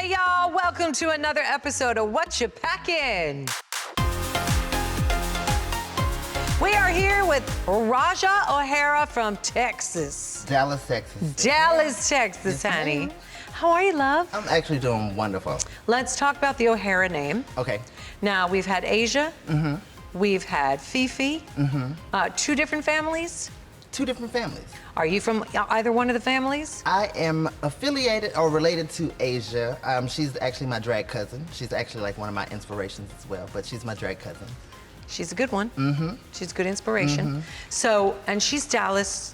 Hey y'all, welcome to another episode of Whatcha Packin. We are here with Raja O'Hara from Texas. Dallas, Texas. Dallas, Texas, honey. How are you, love? I'm actually doing wonderful. Let's talk about the O'Hara name. Okay. Now, we've had Asia. We've had Fifi. Two different families. Two different families. Are you from either one of the families? I am affiliated or related to Asia. She's actually my drag cousin. She's actually like one of my inspirations as well, but she's my drag cousin. She's a good one. She's a good inspiration. So, and she's Dallas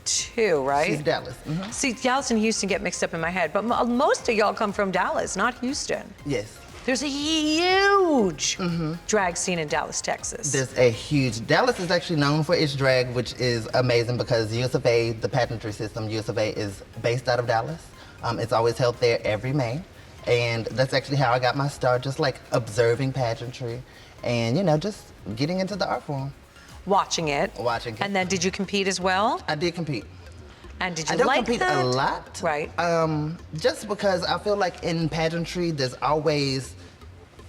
too, right? She's Dallas. See, Dallas and Houston get mixed up in my head, but most of y'all come from Dallas, not Houston. Yes. There's a huge drag scene in Dallas, Texas. There's a huge, Dallas is actually known for its drag, which is amazing because US of A, the pageantry system, US of A is based out of Dallas. It's always held there every May. And that's actually how I got my start, just like observing pageantry and, you know, just getting into the art form. Watching it. Watching it. And then did you compete as well? I did compete. And did you I don't like compete that? a lot. Right. Just because I feel like in pageantry, there's always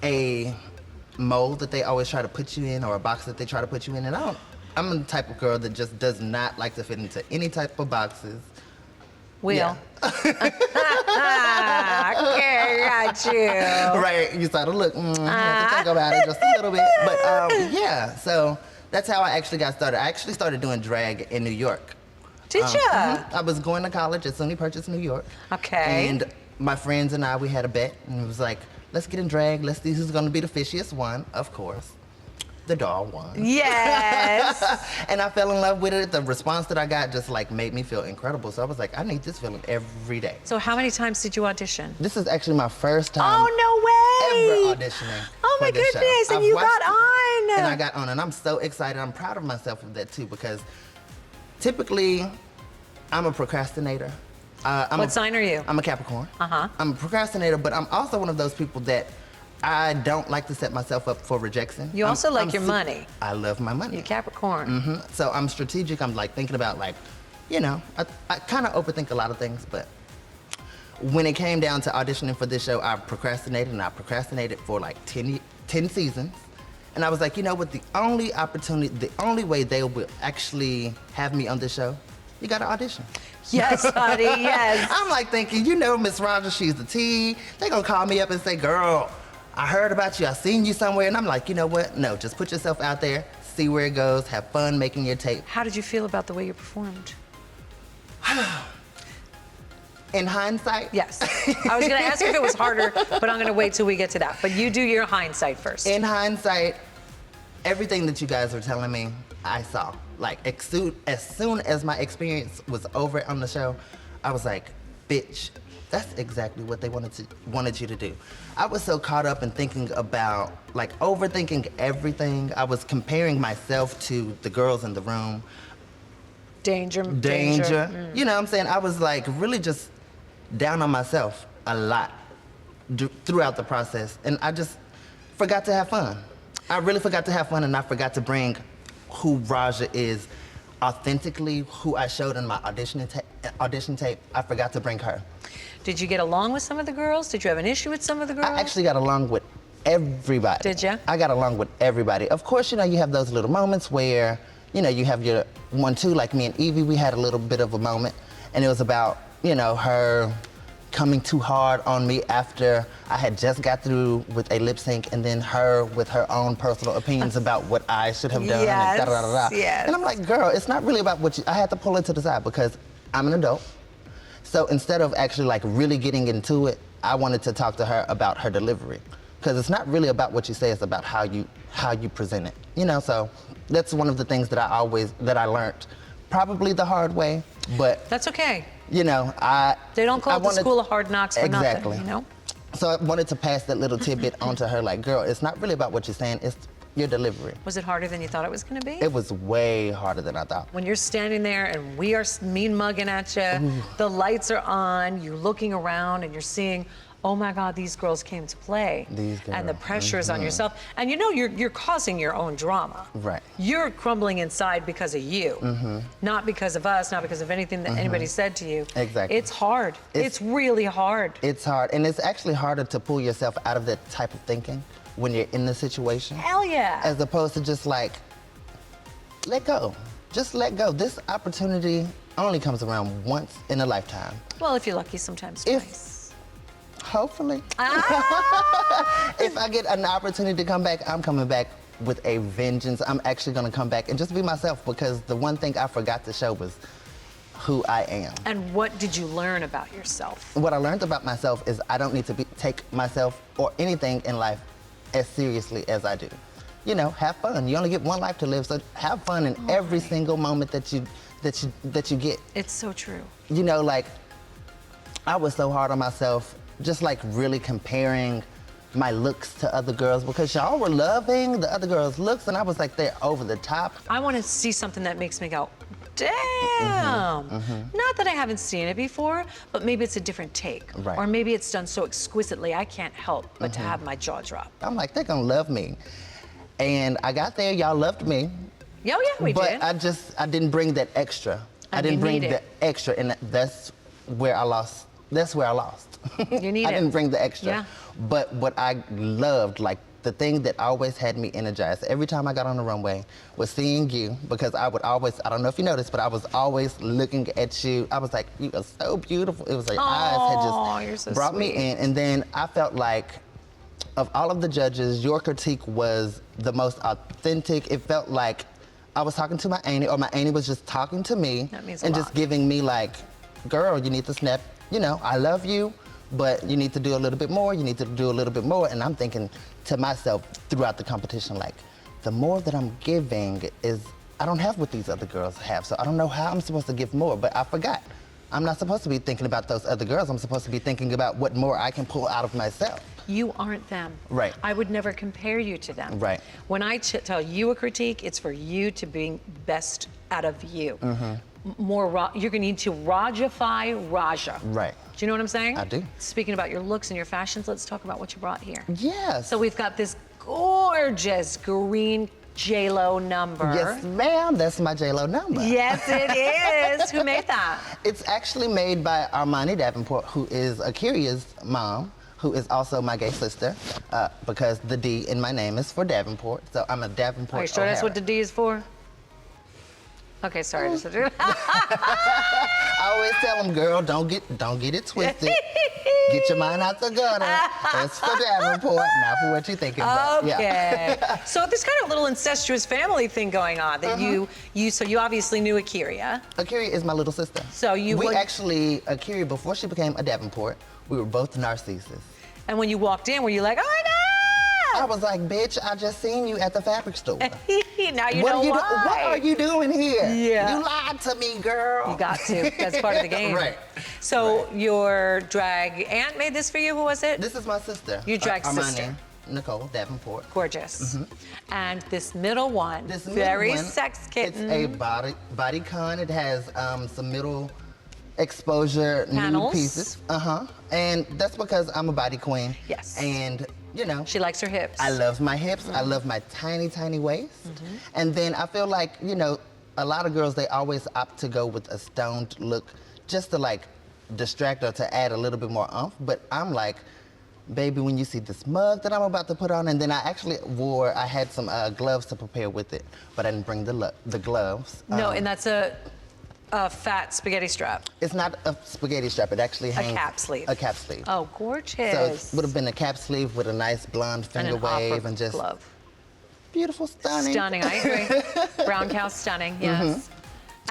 a mold that they always try to put you in or a box that they try to put you in. And I'm the type of girl that just does not like to fit into any type of boxes. Will. Yeah. Okay, got you. Right, you start to look, I have to think about it just a little bit. But yeah, so that's how I actually got started. I actually started doing drag in New York. Did ya? I was going to college at SUNY Purchase, New York. Okay. And my friends and I, we had a bet, and it was like, let's get in drag. Let's see who's gonna be the fishiest one. Of course, the doll won. Yes. And I fell in love with it. The response that I got just like made me feel incredible. So I was like, I need this feeling every day. So how many times did you audition? This is actually my first time Oh, no way. ever auditioning. Oh my for this goodness, show. and I've you watched got it, on. And I got on, and I'm so excited. I'm proud of myself for that too, because typically I'm a procrastinator. What sign are you? I'm a Capricorn. Uh-huh. I'm a procrastinator, but I'm also one of those people that I don't like to set myself up for rejection. You also like your money. I love my money. You're Capricorn. So I'm strategic. I'm like thinking about like, you know, I kind of overthink a lot of things, but when it came down to auditioning for this show, I procrastinated, and I procrastinated for like 10 seasons. And I was like, you know what, the only way they will actually have me on this show, you gotta audition. Yes, honey, yes. I'm like thinking, you know, Miss Rogers, she's the T. They gonna call me up and say, girl, I heard about you, I seen you somewhere. And I'm like, you know what? No, just put yourself out there, see where it goes, have fun making your tape. How did you feel about the way you performed? In hindsight? Yes. I was gonna ask if it was harder, but I'm gonna wait till we get to that. But you do your hindsight first. In hindsight, everything that you guys were telling me, I saw. Like, as soon as my experience was over on the show, I was like, bitch, that's exactly what they wanted you to do. I was so caught up in thinking about, like, overthinking everything. I was comparing myself to the girls in the room. Danger. You know what I'm saying? I was like really just down on myself a lot throughout the process. And I just forgot to have fun. I really forgot to have fun, and I forgot to bring who Raja is authentically, who I showed in my audition tape. I forgot to bring her. Did you get along with some of the girls? Did you have an issue with some of the girls? I actually got along with everybody. Did you? I got along with everybody. Of course, you know, you have those little moments where, you know, you have your 1-2, like me and Evie, we had a little bit of a moment, and it was about, you know, her coming too hard on me after I had just got through with a lip sync, and then her with her own personal opinions about what I should have done. Yes, and da-da-da-da-da. yes. And I'm like, girl, it's not really about what I had to pull it to the side because I'm an adult. So instead of actually like really getting into it, I wanted to talk to her about her delivery. Because it's not really about what you say, it's about how you present it. You know, so that's one of the things that I learned probably the hard way, but that's okay. You know, they don't call it the school of hard knocks for nothing, you know? So I wanted to pass that little tidbit onto her, like, girl, it's not really about what you're saying, it's your delivery. Was it harder than you thought it was gonna be? It was way harder than I thought. When you're standing there and we are mean mugging at you, the lights are on, you're looking around and you're seeing oh my God, these girls came to play. These And the girls, pressure is on yourself. And you know, you're causing your own drama. Right. You're crumbling inside because of you, not because of us, not because of anything that anybody said to you. Exactly. It's hard. It's really hard. It's hard, and it's actually harder to pull yourself out of that type of thinking when you're in the situation. Hell yeah. As opposed to just like, let go. Just let go. This opportunity only comes around once in a lifetime. Well, if you're lucky, sometimes twice. Hopefully. Ah! If I get an opportunity to come back, I'm coming back with a vengeance. I'm actually gonna come back and just be myself, because the one thing I forgot to show was who I am. And what did you learn about yourself? What I learned about myself is I don't need to take myself or anything in life as seriously as I do. You know, have fun. You only get one life to live, so have fun in every single moment that you get. It's so true. You know, like, I was so hard on myself, just like really comparing my looks to other girls, because y'all were loving the other girls' looks, and I was like, they're over the top. I want to see something that makes me go, damn. Not that I haven't seen it before, but maybe it's a different take. Right. Or maybe it's done so exquisitely, I can't help but to have my jaw drop. I'm like, they're gonna love me. And I got there, y'all loved me. Oh, yeah, we did. But I didn't bring that extra. I didn't bring the extra, and that's where I lost. That's where I lost. You need I it. didn't bring the extra. Yeah. But what I loved, like the thing that always had me energized every time I got on the runway, was seeing you, because I would always, I don't know if you noticed, but I was always looking at you. I was like, you are so beautiful. It was like, eyes had you're so just brought me sweet. in. And then I felt like, of all of the judges, your critique was the most authentic. It felt like I was talking to my auntie, or my auntie was just talking to me. That means a and lot. just giving me like, girl, you need to snap, you know, I love you, but you need to do a little bit more, you need to do a little bit more. And I'm thinking to myself throughout the competition, like, the more that I'm giving is, I don't have what these other girls have, so I don't know how I'm supposed to give more, but I forgot. I'm not supposed to be thinking about those other girls. I'm supposed to be thinking about what more I can pull out of myself. You aren't them. Right. I would never compare you to them. Right. When I tell you a critique, it's for you to bring best out of you. More, you're gonna need to Rajify Raja. Right. Do you know what I'm saying? I do. Speaking about your looks and your fashions, let's talk about what you brought here. Yes. So we've got this gorgeous green J-Lo number. Yes, ma'am. That's my J-Lo number. Yes, it is. Who made that? It's actually made by Armani Davenport, who is Akira's mom, who is also my gay sister, because the D in my name is for Davenport, so I'm a Davenport. Are you sure that's what the D is for? Okay, sorry. I always tell them, girl, don't get it twisted. Get your mind out the gutter. It's for Davenport, not for what you're thinking about. Okay. So there's kind of a little incestuous family thing going on that so you obviously knew Akira. Akira is my little sister. So we actually, Akira, before she became a Davenport, we were both Narcissus. And when you walked in, were you like, oh my I God! was like, bitch, I just seen you at the fabric store. Now you know why. What are you doing here? Yeah. You lied to me, girl. You got to. That's part of the game. Right. So your drag aunt made this for you. Who was it? This is my sister. Your drag Armani sister. Nicole Davenport. Gorgeous. And this middle one, This very middle one, sex kitten. It's a body con. It has some middle exposure Panels. nude pieces. And that's because I'm a body queen. Yes. And you know, She likes her hips. I love my hips. I love my tiny, tiny waist. And then I feel like, you know, a lot of girls, they always opt to go with a stoned look just to like distract or to add a little bit more oomph. But I'm like, baby, when you see this mug that I'm about to put on, and then I actually I had some gloves to prepare with it, but I didn't bring the gloves. No, and that's a fat spaghetti strap. It's not a spaghetti strap. It actually hangs. A cap sleeve. A cap sleeve. Oh, gorgeous. So it would have been a cap sleeve with a nice blonde finger and an wave opera and just glove. beautiful, stunning. Stunning, I agree. Brown cow, stunning, yes.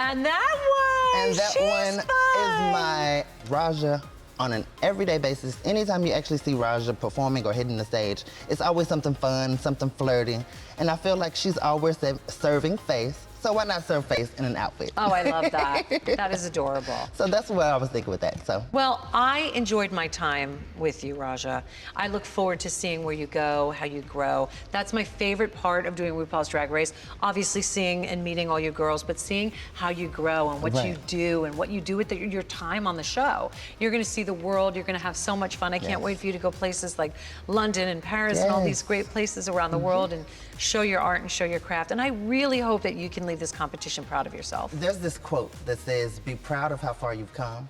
And that one, And that she's one fine. is my Raja on an everyday basis. Anytime you actually see Raja performing or hitting the stage, it's always something fun, something flirty. And I feel like she's always serving face. So why not serve face in an outfit? Oh, I love that. That is adorable. So that's what I was thinking with that. So. Well, I enjoyed my time with you, Raja. I look forward to seeing where you go, how you grow. That's my favorite part of doing RuPaul's Drag Race. Obviously seeing and meeting all you girls, but seeing how you grow and what you do and what you do with your time on the show. You're gonna see the world, you're gonna have so much fun. I can't wait for you to go places like London and Paris and all these great places around the world and show your art and show your craft. And I really hope that you can leave this competition proud of yourself. There's this quote that says, be proud of how far you've come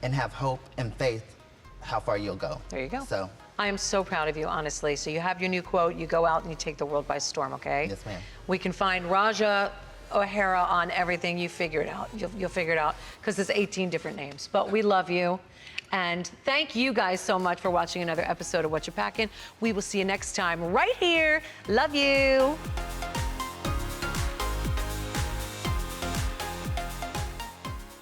and have hope and faith how far you'll go. There you go. So I am so proud of you, honestly. So you have your new quote, you go out and you take the world by storm, okay? Yes, ma'am. We can find Raja O'Hara on everything. You figure it out. You'll figure it out because there's 18 different names. But we love you. And thank you guys so much for watching another episode of Whatcha Packin. We will see you next time right here. Love you.